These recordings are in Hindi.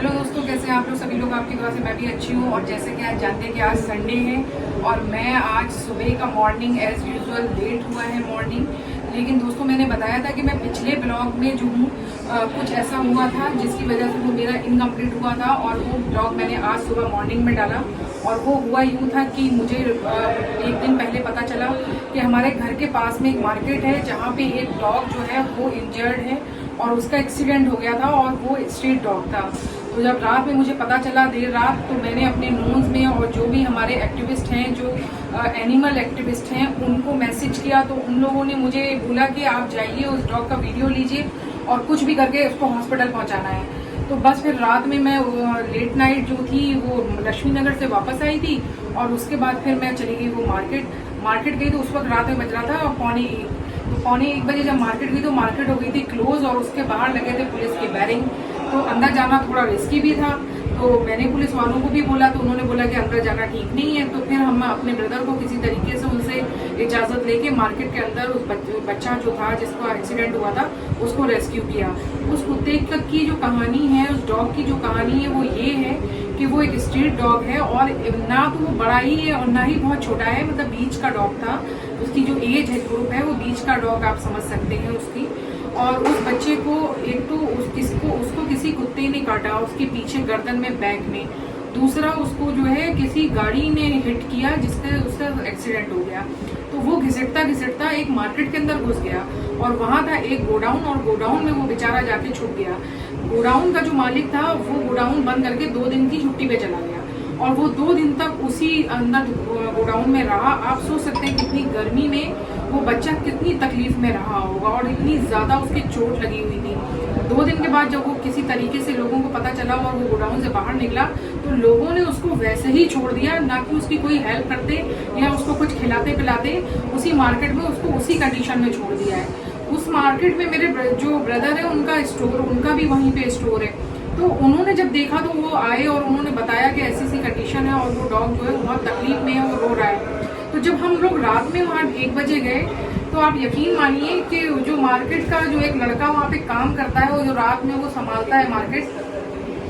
हेलो दोस्तों, कैसे हैं आप लोग? सभी लोग आपकी दुआ से मैं भी अच्छी हूँ। और जैसे कि आज जानते हैं कि आज संडे है और मैं आज सुबह का मॉर्निंग एज़ यूजुअल लेट हुआ है मॉर्निंग। लेकिन दोस्तों, मैंने बताया था कि मैं पिछले ब्लॉग में जो हूँ कुछ ऐसा हुआ था जिसकी वजह से वो मेरा इनकम्प्लीट हुआ था और वो ब्लॉग मैंने आज सुबह मॉर्निंग में डाला। और वो हुआ यूँ था कि मुझे एक दिन पहले पता चला कि हमारे घर के पास में एक मार्केट है जहाँ पे एक डॉग जो है वो इंजर्ड है और उसका एक्सीडेंट हो गया था और वो स्ट्रीट डॉग था। तो जब रात में मुझे पता चला देर रात, तो मैंने अपने नोन्स में और जो भी हमारे एक्टिविस्ट हैं, जो एनिमल एक्टिविस्ट हैं, उनको मैसेज किया। तो उन लोगों ने मुझे बोला कि आप जाइए, उस डॉग का वीडियो लीजिए और कुछ भी करके उसको हॉस्पिटल पहुंचाना है। तो बस फिर रात में मैं लेट नाइट जो थी वो लक्ष्मी नगर से वापस आई थी और उसके बाद फिर मैं चली गई वो मार्केट गई। तो उस वक्त रात में बज रहा था 1:45। तो 1:45 बजे जब मार्केट गई तो मार्केट हो गई थी क्लोज और उसके बाहर लगे थे पुलिस के बैरिंग। तो अंदर जाना थोड़ा रिस्की भी था। तो मैंने पुलिस वालों को भी बोला तो उन्होंने बोला कि अंदर जाना ठीक नहीं है। तो फिर हम अपने ब्रदर को किसी तरीके से उनसे इजाज़त लेके मार्केट के अंदर उस बच्चा जो था जिसका एक्सीडेंट हुआ था उसको रेस्क्यू किया। उस कुत्ते की जो कहानी है, उस डॉग की जो कहानी है, वो ये है कि वो एक स्ट्रीट डॉग है और ना तो वो बड़ा ही है और ना ही बहुत छोटा है, मतलब बीच का डॉग था। उसकी जो एज है ग्रुप है वो बीच का डॉग आप समझ सकते हैं उसकी। और उस बच्चे को एक तो उसको किसी कुत्ते ने काटा उसके पीछे गर्दन में, बैक में। दूसरा उसको जो है किसी गाड़ी ने हिट किया जिससे उसका एक्सीडेंट हो गया। तो वो घिसटता घिसटता एक मार्केट के अंदर घुस गया और वहां था एक गोडाउन और गोडाउन में वो बेचारा जाके छुप गया। गोडाउन का जो मालिक था वो गोडाउन बंद करके 2 दिन की छुट्टी पे चला गया और वो 2 दिन तक उसी अंदर गोडाउन में रहा। आप सोच सकते हैं कितनी गर्मी में वो बच्चा कितनी तकलीफ में रहा होगा और इतनी ज्यादा उसकी चोट लगी हुई थी। 2 दिन के बाद जब वो किसी तरीके से लोगों को पता चला और वो गोडाउन से बाहर निकला तो लोगों ने उसको वैसे ही छोड़ दिया, ना कि उसकी कोई हेल्प करते या उसको कुछ खिलाते पिलाते। उसी मार्केट में उसको उसी कंडीशन में छोड़ दिया है। उस मार्केट में मेरे जो ब्रदर है उनका स्टोर, उनका भी वहीं पे स्टोर है। तो उन्होंने जब देखा तो वो आए और उन्होंने बताया कि ऐसी कंडीशन है और वो डॉग जो है बहुत तकलीफ में है, वो रो रहा है। तो जब हम लोग रात में वहाँ 1 बजे गए तो आप यकीन मानिए कि जो मार्केट का जो एक लड़का वहाँ पे काम करता है, वो जो रात में वो संभालता है मार्केट,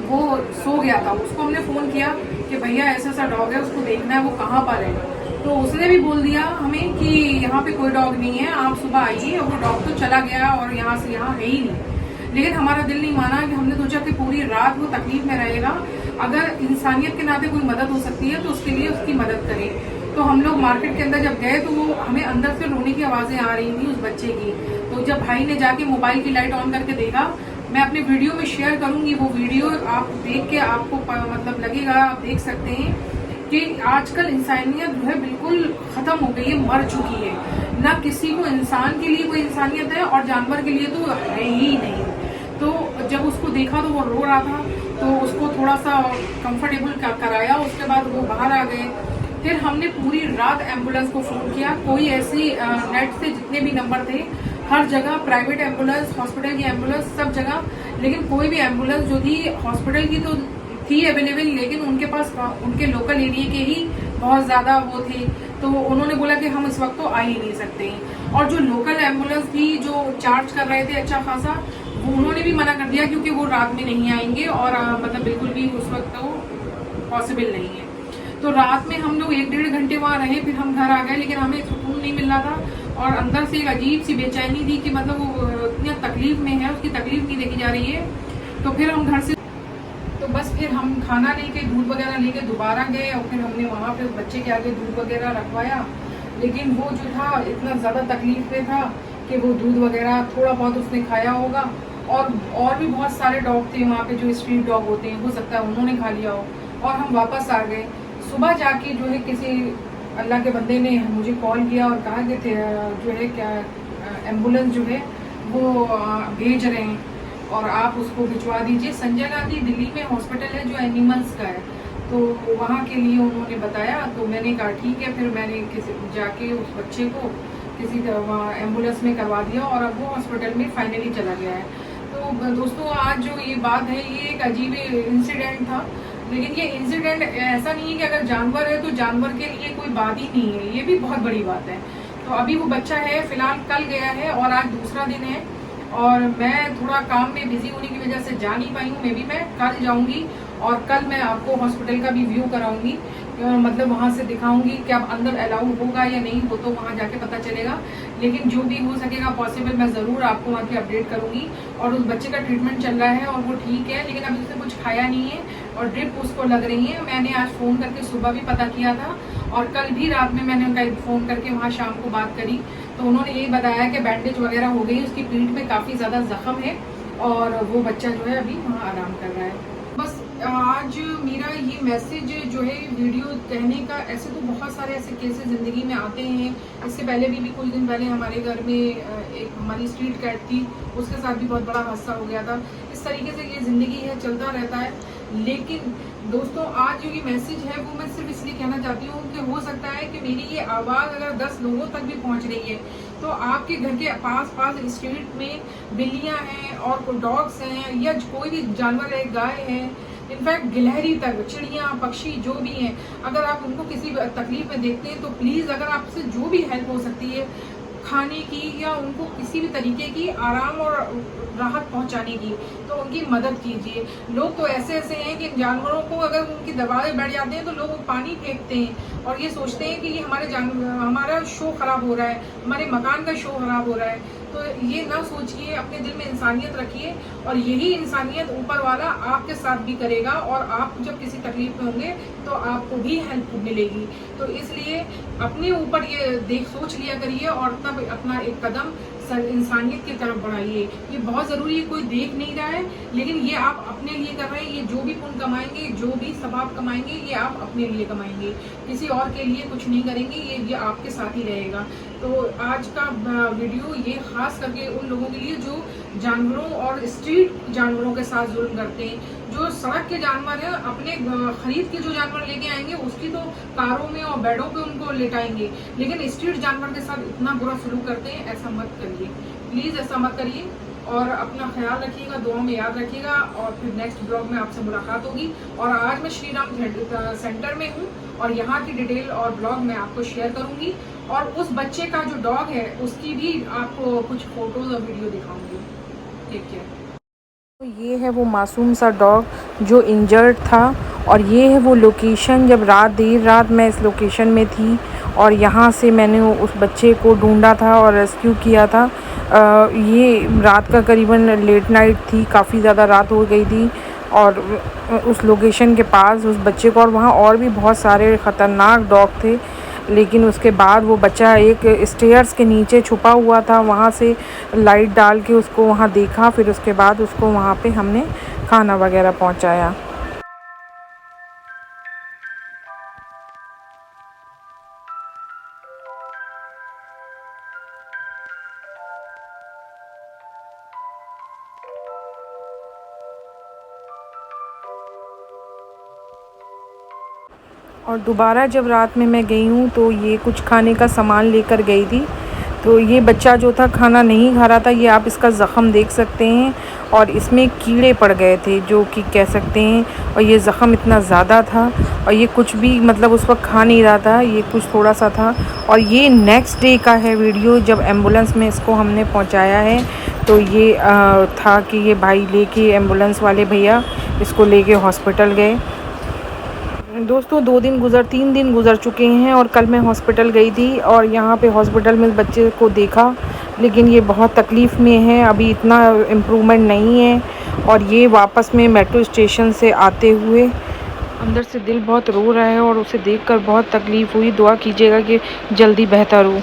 वो सो गया था। उसको हमने फ़ोन किया कि भैया ऐसा सा डॉग है, उसको देखना है, वो कहाँ पर है। तो उसने भी बोल दिया हमें कि यहाँ पे कोई डॉग नहीं है, आप सुबह आइए। और वो डॉग तो चला गया और यहाँ से यहाँ है ही नहीं। लेकिन हमारा दिल नहीं माना कि हमने सोचा कि पूरी रात वो तकलीफ में रहेगा, अगर इंसानियत के नाते कोई मदद हो सकती है तो उसके लिए उसकी मदद करें। तो हम लोग मार्केट के अंदर जब गए तो वो हमें अंदर से रोने की आवाज़ें आ रही थी उस बच्चे की। तो जब भाई ने जाके मोबाइल की लाइट ऑन करके देखा, मैं अपने वीडियो में शेयर करूंगी वो वीडियो, आप देख के आपको मतलब लगेगा, आप देख सकते हैं कि आजकल इंसानियत जो है बिल्कुल खत्म हो गई है, मर चुकी है। ना किसी को इंसान के लिए कोई इंसानियत है और जानवर के लिए तो है ही नहीं। तो जब उसको देखा तो वो रो रहा था, तो उसको थोड़ा सा कंफर्टेबल कराया, उसके बाद वो बाहर आ गए। फिर हमने पूरी रात एम्बुलेंस को फ़ोन किया, कोई ऐसी नेट से जितने भी नंबर थे हर जगह, प्राइवेट एम्बुलेंस, हॉस्पिटल की एम्बुलेंस, सब जगह, लेकिन कोई भी एम्बुलेंस जो थी हॉस्पिटल की तो थी अवेलेबल, लेकिन उनके पास उनके लोकल एरिया के ही बहुत ज़्यादा वो थे। तो उन्होंने बोला कि हम इस वक्त तो आ ही नहीं सकते। और जो लोकल एम्बुलेंस थी जो चार्ज कर रहे थे अच्छा खासा, वो उन्होंने भी मना कर दिया क्योंकि वो रात में नहीं आएंगे और मतलब बिल्कुल भी उस वक्त तो पॉसिबल नहीं है। तो रात में हम लोग 1-1.5 घंटे वहाँ रहे, फिर हम घर आ गए, लेकिन हमें सुकून नहीं मिल रहा था और अंदर से एक अजीब सी बेचैनी थी कि मतलब वो इतनी तकलीफ में है, उसकी तकलीफ नहीं देखी जा रही है। तो फिर हम घर से तो बस फिर हम खाना लेके, दूध वगैरह लेके दोबारा गए और फिर हमने वहाँ पे बच्चे के आगे दूध वगैरह रखवाया। लेकिन वो जो था इतना ज़्यादा तकलीफ में था कि वो दूध वगैरह थोड़ा बहुत उसने खाया होगा और भी बहुत सारे डॉग थे वहाँ पे जो स्ट्रीट डॉग होते हैं, हो सकता है उन्होंने खा लिया हो। और हम वापस आ गए। सुबह जाके जो है किसी अल्लाह के बंदे ने मुझे कॉल किया और कहा कि जो है क्या एम्बुलेंस जो है वो भेज रहे हैं और आप उसको भिजवा दीजिए। संजय गांधी दिल्ली में हॉस्पिटल है जो एनिमल्स का है, तो वहाँ के लिए उन्होंने बताया। तो मैंने कहा ठीक है, फिर मैंने जाके उस बच्चे को किसी एम्बुलेंस में करवा दिया और अब वो हॉस्पिटल में फाइनली चला गया है। तो दोस्तों, आज जो ये बात है ये एक अजीब इंसिडेंट था, लेकिन ये इंसिडेंट ऐसा नहीं है कि अगर जानवर है तो जानवर के लिए कोई बात ही नहीं है, ये भी बहुत बड़ी बात है। तो अभी वो बच्चा है, फिलहाल कल गया है और आज दूसरा दिन है और मैं थोड़ा काम में बिजी होने की वजह से जा नहीं पाई हूँ। मे बी मैं कल जाऊँगी और कल मैं आपको हॉस्पिटल का भी व्यू कराऊंगी, मतलब वहाँ से दिखाऊंगी कि अब अंदर अलाउ होगा या नहीं, वो तो वहाँ जाके पता चलेगा। लेकिन जो भी हो सकेगा पॉसिबल मैं ज़रूर आपको वहाँ की अपडेट करूँगी। और उस बच्चे का ट्रीटमेंट चल रहा है और वो ठीक है, लेकिन अभी उसने कुछ खाया नहीं है और ड्रिप उसको लग रही है। मैंने आज फ़ोन करके सुबह भी पता किया था और कल भी रात में मैंने उनका फ़ोन करके वहाँ शाम को बात करी, तो उन्होंने यही बताया कि बैंडेज वगैरह हो गई, उसकी पीठ में काफ़ी ज़्यादा ज़ख्म है और वो बच्चा जो है अभी वहाँ आराम कर रहा है। बस आज मेरा ये मैसेज जो है वीडियो कहने का, ऐसे तो बहुत सारे ऐसे केसेस ज़िंदगी में आते हैं। इससे पहले भी कुछ दिन पहले हमारे घर में एक हमारी स्ट्रीट कैट थी, उसके साथ भी बहुत बड़ा हादसा हो गया था। इस तरीके से ये ज़िंदगी है, चलता रहता है। लेकिन दोस्तों आज जो ये मैसेज है वो मैं सिर्फ इसलिए कहना चाहती हूँ कि हो सकता है कि मेरी ये आवाज़ अगर 10 लोगों तक भी पहुँच रही है तो आपके घर के पास स्ट्रीट में बिल्लियाँ हैं और डॉग्स हैं या कोई भी जानवर है, गाय है, इनफैक्ट गिलहरी तक, चिड़िया पक्षी जो भी हैं, अगर आप उनको किसी तकलीफ में देखते हैं तो प्लीज़ अगर आपसे जो भी हेल्प हो सकती है खाने की या उनको किसी भी तरीके की आराम और राहत पहुंचाने की, तो उनकी मदद कीजिए। लोग तो ऐसे हैं कि जानवरों को अगर उनकी दबाए बैठ जाते हैं तो लोग पानी फेंकते हैं और ये सोचते हैं कि ये हमारा शो खराब हो रहा है, हमारे मकान का शो खराब हो रहा है। तो ये ना सोचिए, अपने दिल में इंसानियत रखिए और यही इंसानियत ऊपर वाला आपके साथ भी करेगा और आप जब किसी तकलीफ में होंगे तो आपको भी हेल्प मिलेगी। तो इसलिए अपने ऊपर ये सोच लिया करिए और तब अपना एक कदम इंसानियत की तरफ बढ़ाइए। ये बहुत ज़रूरी है, कोई देख नहीं रहा है, लेकिन ये आप अपने लिए कर रहे हैं। ये जो भी पुण्य कमाएंगे, जो भी सवाब कमाएंगे, ये आप अपने लिए कमाएंगे, किसी और के लिए कुछ नहीं करेंगे। ये आपके साथ ही रहेगा। तो आज का वीडियो ये खास करके उन लोगों के लिए जो जानवरों और स्ट्रीट जानवरों के साथ जुल्म करते हैं। जो सड़क के जानवर हैं, अपने खरीद के जो जानवर लेके आएंगे उसकी तो कारों में और बेडों पे उनको लेटाएंगे, लेकिन स्ट्रीट जानवर के साथ इतना बुरा सलूक करते हैं। ऐसा मत करिए, प्लीज़ ऐसा मत करिए और अपना ख्याल रखिएगा, दुआ में याद रखिएगा। और फिर नेक्स्ट ब्लॉग में आपसे मुलाकात होगी। और आज मैं श्री राम सेंटर में हूँ और यहाँ की डिटेल और ब्लॉग मैं आपको शेयर करूँगी और उस बच्चे का जो डॉग है उसकी भी आपको कुछ फोटोज और वीडियो दिखाऊंगी। Take care. तो ये है वो मासूम सा डॉग जो इंजर्ड था और ये है वो लोकेशन जब देर रात मैं इस लोकेशन में थी और यहाँ से मैंने उस बच्चे को ढूंढा था और रेस्क्यू किया था। ये रात का करीबन लेट नाइट थी, काफ़ी ज़्यादा रात हो गई थी और उस लोकेशन के पास उस बच्चे को, और वहाँ और भी बहुत सारे ख़तरनाक डॉग थे, लेकिन उसके बाद वो बच्चा एक स्टेयर्स के नीचे छुपा हुआ था। वहाँ से लाइट डाल के उसको वहाँ देखा, फिर उसके बाद उसको वहाँ पे हमने खाना वगैरह पहुँचाया। और दोबारा जब रात में मैं गई हूँ तो ये कुछ खाने का सामान लेकर गई थी, तो ये बच्चा जो था खाना नहीं खा रहा था। ये आप इसका ज़ख़म देख सकते हैं और इसमें कीड़े पड़ गए थे जो कि कह सकते हैं, और ये ज़ख़म इतना ज़्यादा था और ये कुछ भी मतलब उस वक्त खा नहीं रहा था, ये कुछ थोड़ा सा था। और ये नेक्स्ट डे का है वीडियो जब एम्बुलेंस में इसको हमने पहुंचाया है। तो ये था कि ये भाई लेके, एम्बुलेंस वाले भैया इसको लेके हॉस्पिटल गए। दोस्तों 3 दिन गुज़र चुके हैं और कल मैं हॉस्पिटल गई थी और यहाँ पे हॉस्पिटल में बच्चे को देखा, लेकिन ये बहुत तकलीफ़ में है, अभी इतना इम्प्रूवमेंट नहीं है। और ये वापस में मेट्रो स्टेशन से आते हुए अंदर से दिल बहुत रो रहा है और उसे देखकर बहुत तकलीफ़ हुई। दुआ कीजिएगा कि जल्दी बेहतर हो।